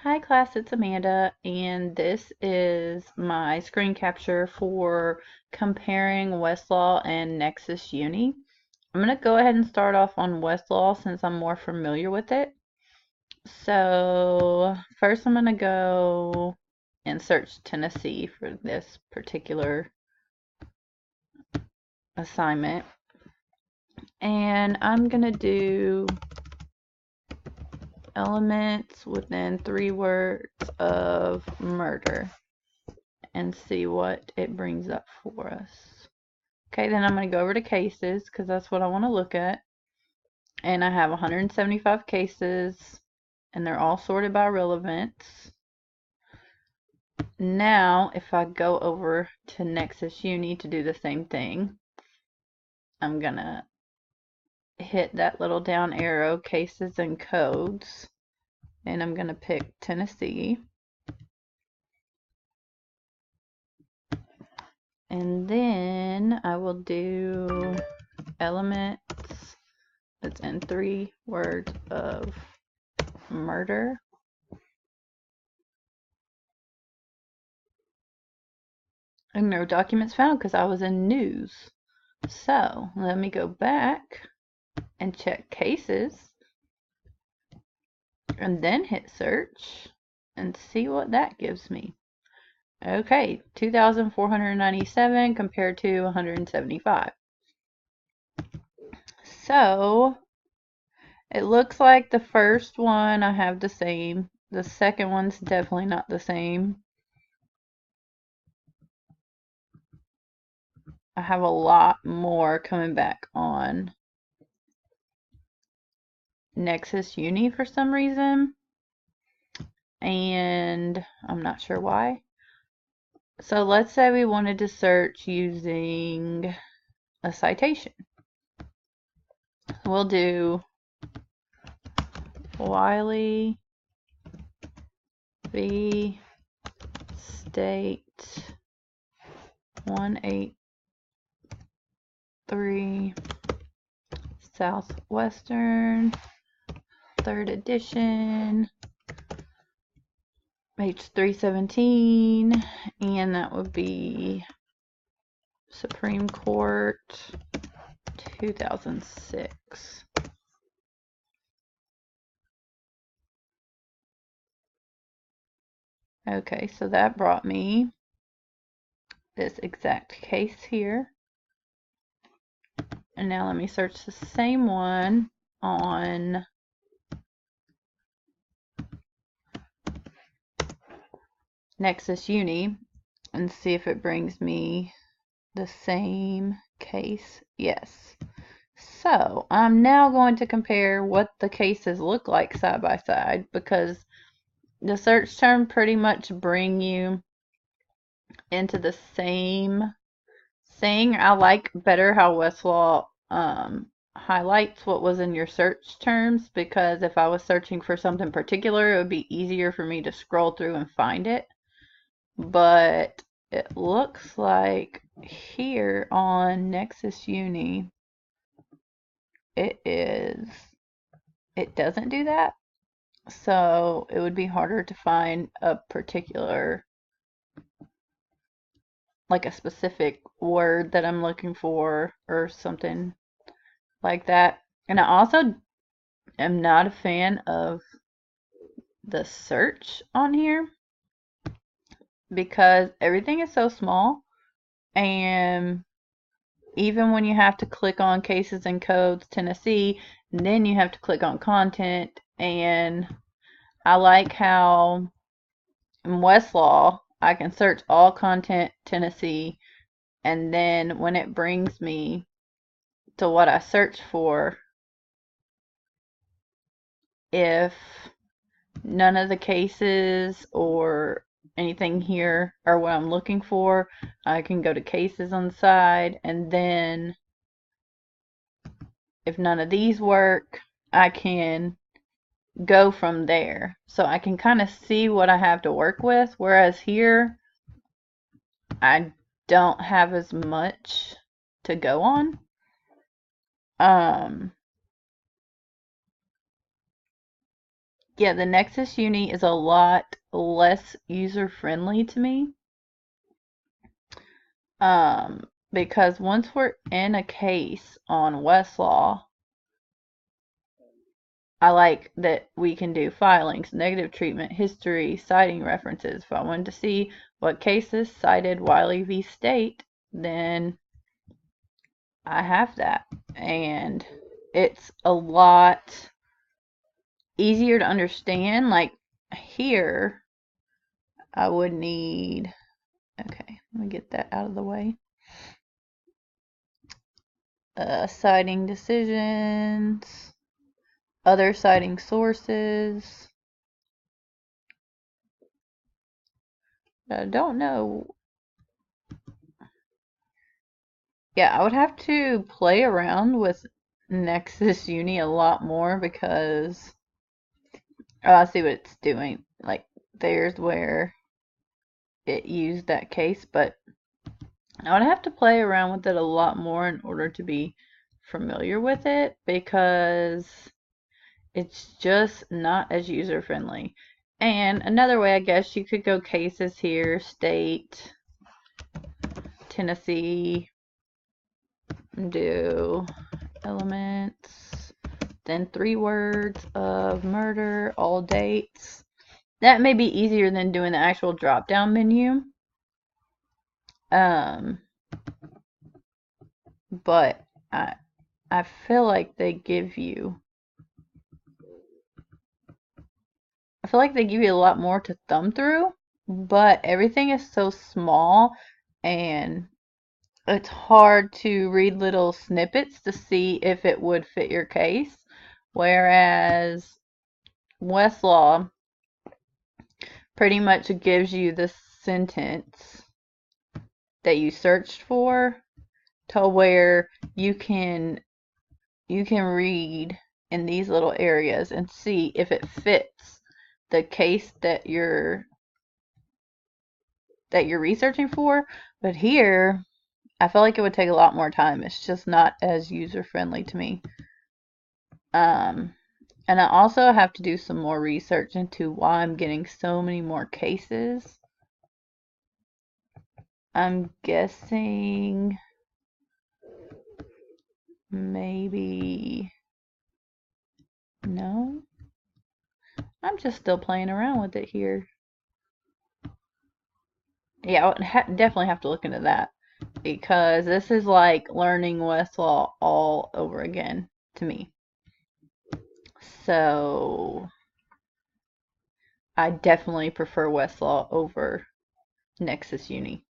Hi class, it's Amanda, and this is my screen capture for comparing Westlaw and Nexis Uni. I'm going to go ahead and start off on Westlaw since I'm more familiar with it. So first I'm going to go and search Tennessee for this particular assignment. And I'm going to do elements within 3 words of murder and see what it brings up for us. Okay, then I'm going to go over to cases because that's what I want to look at. And I have 175 cases and they're all sorted by relevance. Now, if I go over to Nexis Uni to do the same thing, I'm going to hit that little down arrow, cases and codes, and I'm going to pick Tennessee. And then I will do elements that's in 3 words of murder. And no documents found because I was in news. So let me go back and check cases and then hit search and see what that gives me. Okay, 2,497 compared to 175. So it looks like the first one I have the same. The second one's definitely not the same. I have a lot more coming back on Nexis Uni for some reason, and I'm not sure why. So let's say we wanted to search using a citation. We'll do Wiley v. State 183 Southwestern 3rd edition, page 317, and that would be Supreme Court 2006. Okay, so that brought me this exact case here. And now let me search the same one on Nexis Uni and see if it brings me the same case. Yes. So I'm now going to compare what the cases look like side by side because the search term pretty much bring you into the same thing. I like better how Westlaw highlights what was in your search terms, because if I was searching for something particular, it would be easier for me to scroll through and find it. But it looks like here on Nexis Uni, it doesn't do that. So it would be harder to find a particular, like a specific word that I'm looking for or something like that. And I also am not a fan of the search on here because everything is so small, and even when you have to click on cases and codes Tennessee, and then you have to click on content, and I like how in Westlaw I can search all content Tennessee, and then when it brings me to what I search for, if none of the cases or anything here are what I'm looking for, I can go to cases on the side, and then if none of these work, I can go from there. So I can kind of see what I have to work with, whereas here I don't have as much to go on. Yeah, the Nexis Uni is a lot less user-friendly to me. Because once we're in a case on Westlaw, I like that we can do filings, negative treatment, history, citing references. If I wanted to see what cases cited Wiley v. State, then I have that. And it's a lot easier to understand. Like here, I would need, okay, let me get that out of the way. Citing decisions, other citing sources. I don't know. Yeah, I would have to play around with Nexis Uni a lot more because I see what it's doing. Like, there's where it used that case, but I would have to play around with it a lot more in order to be familiar with it because it's just not as user friendly. And another way, I guess, you could go cases here, state, Tennessee, do elements, then 3 words of murder, all dates. That may be easier than doing the actual drop down menu. But I feel like they give you a lot more to thumb through, but everything is so small and it's hard to read little snippets to see if it would fit your case. Whereas Westlaw pretty much gives you the sentence that you searched for to where you can read in these little areas and see if it fits the case that you're researching for. But here, I feel like it would take a lot more time. It's just not as user friendly to me. And I also have to do some more research into why I'm getting so many more cases. I'm guessing maybe, no, I'm just still playing around with it here. Yeah, I would definitely have to look into that because this is like learning Westlaw all over again to me. So I definitely prefer Westlaw over Nexis Uni.